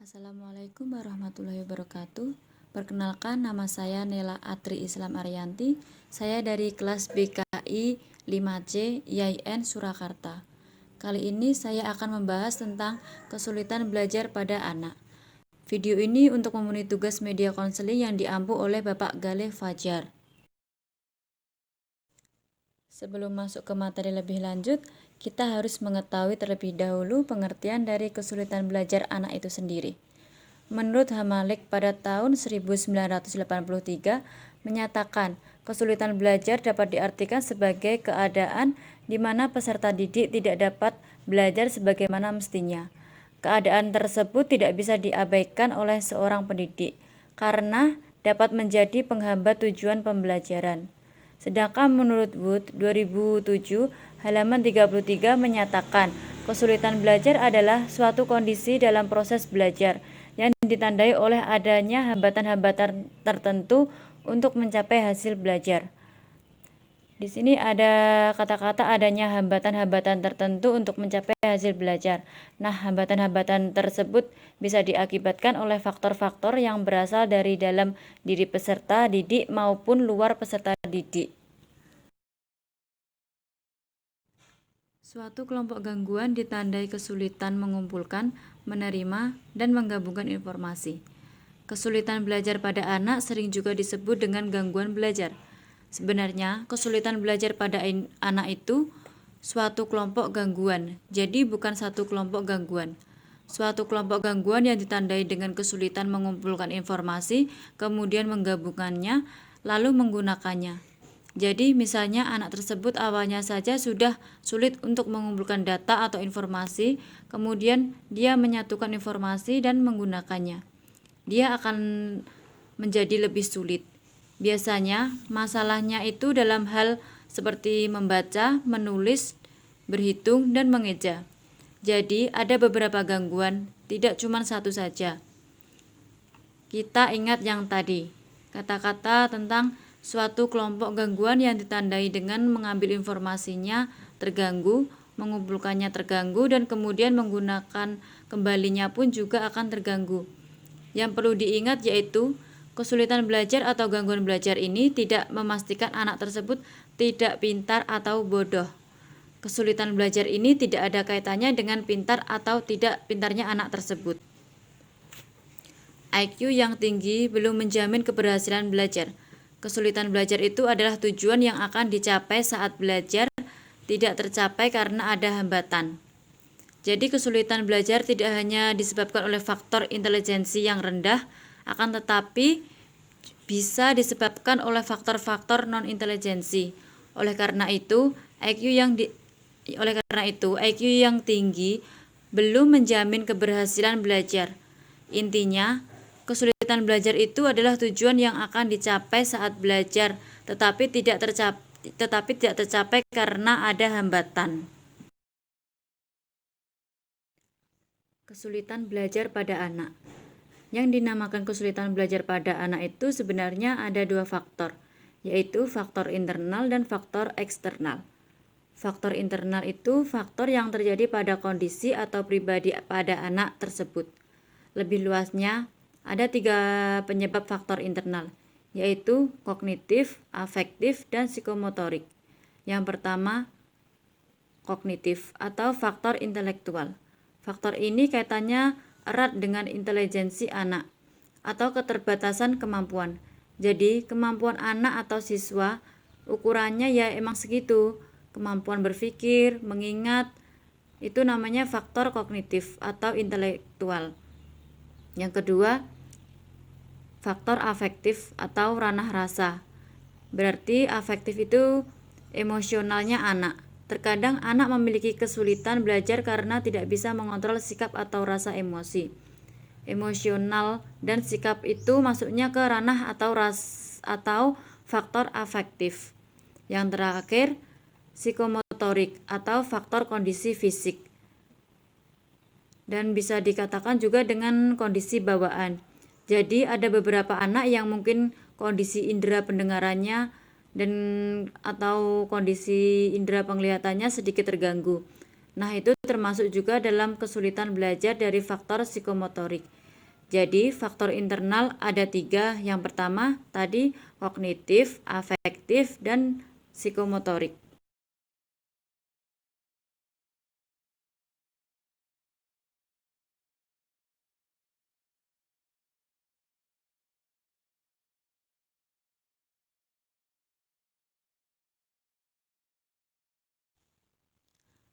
Assalamualaikum warahmatullahi wabarakatuh. Perkenalkan, nama saya Nela Atri Islam Ariyanti. Saya dari kelas BKI 5C IAIN Surakarta. Kali ini saya akan membahas tentang kesulitan belajar pada anak. Video ini untuk memenuhi tugas media konseling yang diampu oleh Bapak Galih Fajar. Sebelum masuk ke materi lebih lanjut, kita harus mengetahui terlebih dahulu pengertian dari kesulitan belajar anak itu sendiri. Menurut Hamalik pada tahun 1983 menyatakan kesulitan belajar dapat diartikan sebagai keadaan di mana peserta didik tidak dapat belajar sebagaimana mestinya. Keadaan tersebut tidak bisa diabaikan oleh seorang pendidik karena dapat menjadi penghambat tujuan pembelajaran. Sedangkan menurut Wood 2007 halaman 33 menyatakan kesulitan belajar adalah suatu kondisi dalam proses belajar yang ditandai oleh adanya hambatan-hambatan tertentu untuk mencapai hasil belajar. Di sini ada kata-kata adanya hambatan-hambatan tertentu untuk mencapai hasil belajar. Nah, hambatan-hambatan tersebut bisa diakibatkan oleh faktor-faktor yang berasal dari dalam diri peserta didik maupun luar peserta didik. Suatu kelompok gangguan ditandai kesulitan mengumpulkan, menerima, dan menggabungkan informasi. Kesulitan belajar pada anak sering juga disebut dengan gangguan belajar. Sebenarnya, kesulitan belajar pada anak itu suatu kelompok gangguan, jadi bukan satu kelompok gangguan. Suatu kelompok gangguan yang ditandai dengan kesulitan mengumpulkan informasi, kemudian menggabungkannya, lalu menggunakannya. Jadi, misalnya anak tersebut awalnya saja sudah sulit untuk mengumpulkan data atau informasi, kemudian dia menyatukan informasi dan menggunakannya. Dia akan menjadi lebih sulit. Biasanya, masalahnya itu dalam hal seperti membaca, menulis, berhitung, dan mengeja. Jadi, ada beberapa gangguan, tidak cuma satu saja. Kita ingat yang tadi, kata-kata tentang suatu kelompok gangguan yang ditandai dengan mengambil informasinya terganggu, mengumpulkannya terganggu, dan kemudian menggunakan kembalinya pun juga akan terganggu. Yang perlu diingat yaitu kesulitan belajar atau gangguan belajar ini tidak memastikan anak tersebut tidak pintar atau bodoh. Kesulitan belajar ini tidak ada kaitannya dengan pintar atau tidak pintarnya anak tersebut. IQ yang tinggi belum menjamin keberhasilan belajar. Kesulitan belajar itu adalah tujuan yang akan dicapai saat belajar tidak tercapai karena ada hambatan. Jadi kesulitan belajar tidak hanya disebabkan oleh faktor intelijensi yang rendah, akan tetapi bisa disebabkan oleh faktor-faktor non-intelijensi. Oleh karena itu, IQ yang tinggi belum menjamin keberhasilan belajar. Intinya, kesulitan belajar itu adalah tujuan yang akan dicapai saat belajar, tetapi tidak tercapai karena ada hambatan. Kesulitan belajar pada anak. Yang dinamakan kesulitan belajar pada anak itu sebenarnya ada dua faktor, yaitu faktor internal dan faktor eksternal. Faktor internal itu faktor yang terjadi pada kondisi atau pribadi pada anak tersebut. Lebih luasnya, ada 3 penyebab faktor internal, yaitu kognitif, afektif, dan psikomotorik. Yang pertama, kognitif atau faktor intelektual. Faktor ini kaitannya erat dengan intelijensi anak atau keterbatasan kemampuan. Jadi, kemampuan anak atau siswa ukurannya ya emang segitu. Kemampuan berpikir, mengingat, itu namanya faktor kognitif atau intelektual. Yang kedua, faktor afektif atau ranah rasa. Berarti afektif itu emosionalnya anak. Terkadang anak memiliki kesulitan belajar karena tidak bisa mengontrol sikap atau rasa emosi. Emosional dan sikap itu masuknya ke ranah atau faktor afektif. Yang terakhir, psikomotorik atau faktor kondisi fisik. Dan bisa dikatakan juga dengan kondisi bawaan. Jadi ada beberapa anak yang mungkin kondisi indera pendengarannya dan atau kondisi indera penglihatannya sedikit terganggu. Nah, itu termasuk juga dalam kesulitan belajar dari faktor psikomotorik. Jadi faktor internal ada 3. Yang pertama tadi kognitif, afektif, dan psikomotorik.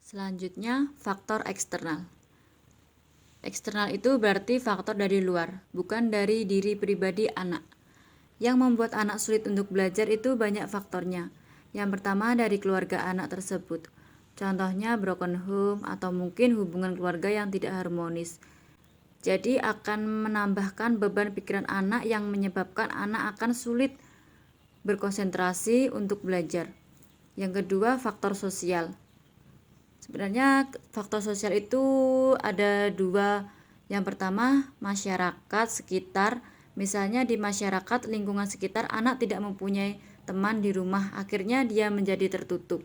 Selanjutnya, faktor eksternal. Eksternal itu berarti faktor dari luar, bukan dari diri pribadi anak. Yang membuat anak sulit untuk belajar itu banyak faktornya. Yang pertama dari keluarga anak tersebut. Contohnya broken home atau mungkin hubungan keluarga yang tidak harmonis. Jadi akan menambahkan beban pikiran anak yang menyebabkan anak akan sulit berkonsentrasi untuk belajar. Yang kedua, faktor sosial. Sebenarnya faktor sosial itu ada 2. Yang pertama, masyarakat sekitar. Misalnya di masyarakat lingkungan sekitar anak tidak mempunyai teman di rumah, akhirnya dia menjadi tertutup,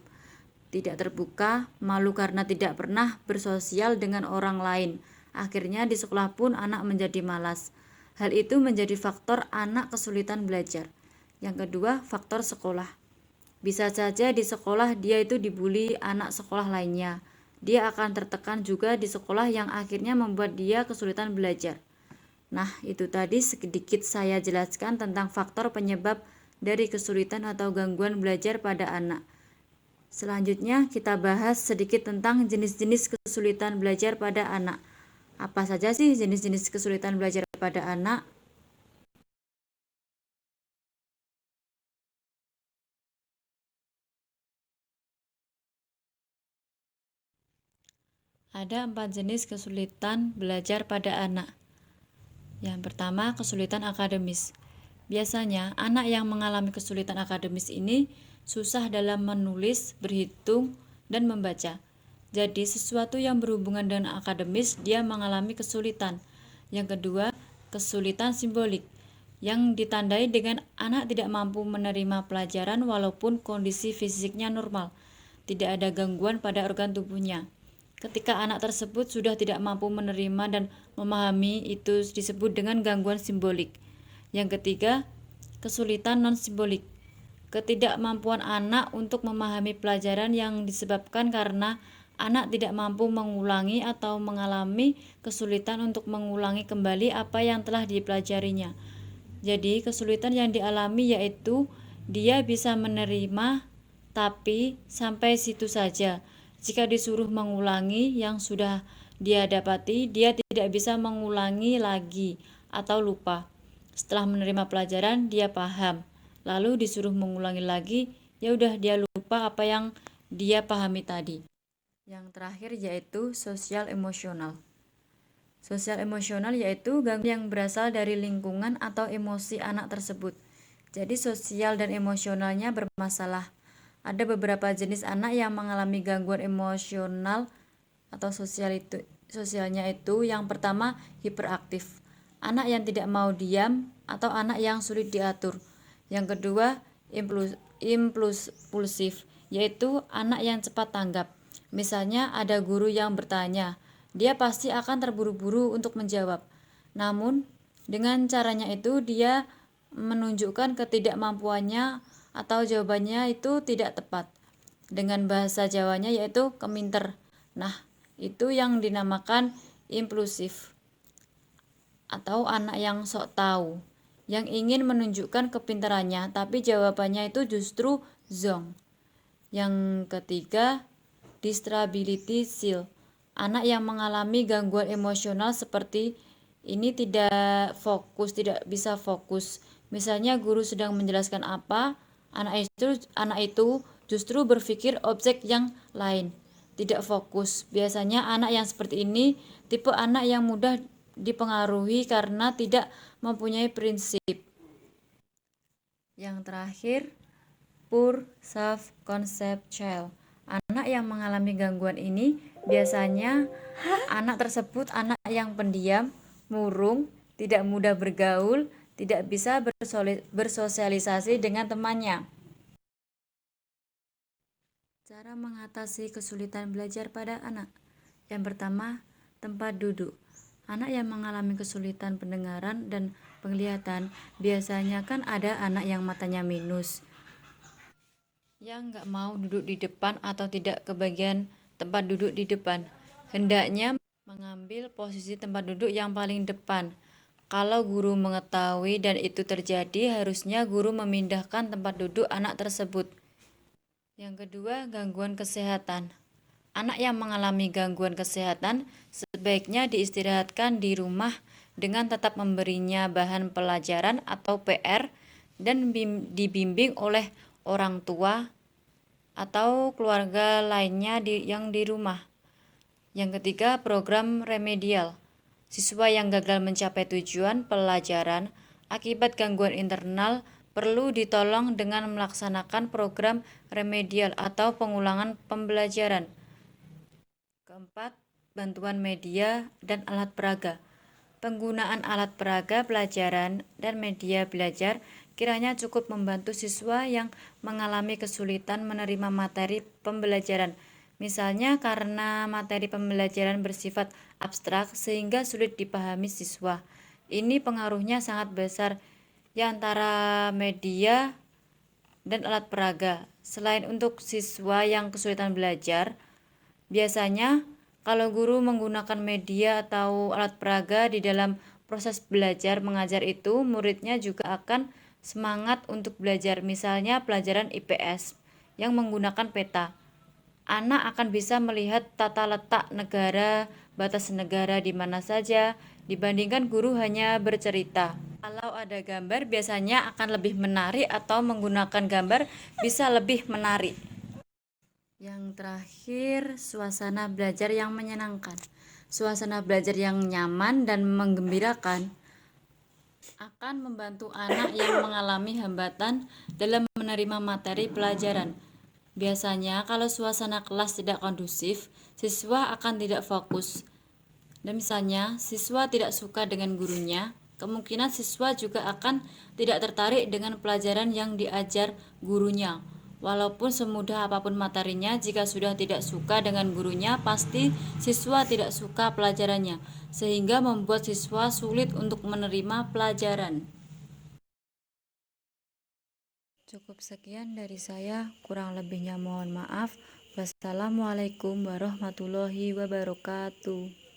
tidak terbuka, malu karena tidak pernah bersosial dengan orang lain. Akhirnya di sekolah pun anak menjadi malas. Hal itu menjadi faktor anak kesulitan belajar. Yang kedua, faktor sekolah. Bisa saja di sekolah dia itu dibully anak sekolah lainnya. Dia akan tertekan juga di sekolah yang akhirnya membuat dia kesulitan belajar. Nah, itu tadi sedikit saya jelaskan tentang faktor penyebab dari kesulitan atau gangguan belajar pada anak. Selanjutnya kita bahas sedikit tentang jenis-jenis kesulitan belajar pada anak. Apa saja sih jenis-jenis kesulitan belajar pada anak? Ada 4 jenis kesulitan belajar pada anak. Yang pertama, kesulitan akademis. Biasanya, anak yang mengalami kesulitan akademis ini susah dalam menulis, berhitung, dan membaca. Jadi, sesuatu yang berhubungan dengan akademis, dia mengalami kesulitan. Yang kedua, kesulitan simbolik, yang ditandai dengan anak tidak mampu menerima pelajaran walaupun kondisi fisiknya normal. Tidak ada gangguan pada organ tubuhnya. Ketika anak tersebut sudah tidak mampu menerima dan memahami, itu disebut dengan gangguan simbolik. Yang ketiga, kesulitan non-simbolik. Ketidakmampuan anak untuk memahami pelajaran yang disebabkan karena anak tidak mampu mengulangi atau mengalami kesulitan untuk mengulangi kembali apa yang telah dipelajarinya. Jadi, kesulitan yang dialami yaitu dia bisa menerima tapi sampai situ saja. Jika disuruh mengulangi yang sudah dia dapati, dia tidak bisa mengulangi lagi atau lupa. Setelah menerima pelajaran, dia paham. Lalu disuruh mengulangi lagi, ya udah dia lupa apa yang dia pahami tadi. Yang terakhir yaitu sosial emosional. Sosial emosional yaitu gangguan yang berasal dari lingkungan atau emosi anak tersebut. Jadi sosial dan emosionalnya bermasalah. Ada beberapa jenis anak yang mengalami gangguan emosional atau sosialnya itu yang pertama hiperaktif. Anak yang tidak mau diam atau anak yang sulit diatur. Yang kedua impulsif, yaitu anak yang cepat tanggap. Misalnya ada guru yang bertanya, dia pasti akan terburu-buru untuk menjawab. Namun dengan caranya itu dia menunjukkan ketidakmampuannya atau jawabannya itu tidak tepat. Dengan bahasa Jawanya yaitu keminter. Nah, itu yang dinamakan impulsif atau anak yang sok tahu, yang ingin menunjukkan kepintarannya tapi jawabannya itu justru zonk. Yang ketiga, distrability-sil. Anak yang mengalami gangguan emosional seperti ini tidak bisa fokus. Misalnya guru sedang menjelaskan apa, anak itu justru berpikir objek yang lain, tidak fokus. Biasanya anak yang seperti ini tipe anak yang mudah dipengaruhi karena tidak mempunyai prinsip. Yang terakhir, poor self-concept child. Anak yang mengalami gangguan ini biasanya anak tersebut anak yang pendiam, murung, tidak mudah bergaul, tidak bisa bersosialisasi dengan temannya. Cara mengatasi kesulitan belajar pada anak. Yang pertama, tempat duduk. Anak yang mengalami kesulitan pendengaran dan penglihatan, biasanya kan ada anak yang matanya minus, yang nggak mau duduk di depan atau tidak kebagian tempat duduk di depan. Hendaknya mengambil posisi tempat duduk yang paling depan. Kalau guru mengetahui dan itu terjadi, harusnya guru memindahkan tempat duduk anak tersebut. Yang kedua, gangguan kesehatan. Anak yang mengalami gangguan kesehatan sebaiknya diistirahatkan di rumah dengan tetap memberinya bahan pelajaran atau PR dan dibimbing oleh orang tua atau keluarga lainnya yang di rumah. Yang ketiga, program remedial. Siswa yang gagal mencapai tujuan pelajaran akibat gangguan internal perlu ditolong dengan melaksanakan program remedial atau pengulangan pembelajaran. Keempat, bantuan media dan alat peraga. Penggunaan alat peraga pelajaran dan media belajar kiranya cukup membantu siswa yang mengalami kesulitan menerima materi pembelajaran. Misalnya karena materi pembelajaran bersifat abstrak sehingga sulit dipahami siswa. Ini pengaruhnya sangat besar ya antara media dan alat peraga. Selain untuk siswa yang kesulitan belajar, biasanya kalau guru menggunakan media atau alat peraga di dalam proses belajar mengajar itu, muridnya juga akan semangat untuk belajar. Misalnya pelajaran IPS yang menggunakan peta. Anak akan bisa melihat tata letak negara, batas negara di mana saja, dibandingkan guru hanya bercerita. Kalau ada gambar, biasanya akan lebih menarik atau menggunakan gambar bisa lebih menarik. Yang terakhir, suasana belajar yang menyenangkan. Suasana belajar yang nyaman dan menggembirakan akan membantu anak yang mengalami hambatan dalam menerima materi pelajaran. Biasanya, kalau suasana kelas tidak kondusif, siswa akan tidak fokus. Dan misalnya, siswa tidak suka dengan gurunya, kemungkinan siswa juga akan tidak tertarik dengan pelajaran yang diajar gurunya. Walaupun semudah apapun materinya, jika sudah tidak suka dengan gurunya, pasti siswa tidak suka pelajarannya, sehingga membuat siswa sulit untuk menerima pelajaran. Cukup sekian dari saya, kurang lebihnya mohon maaf. Wassalamualaikum warahmatullahi wabarakatuh.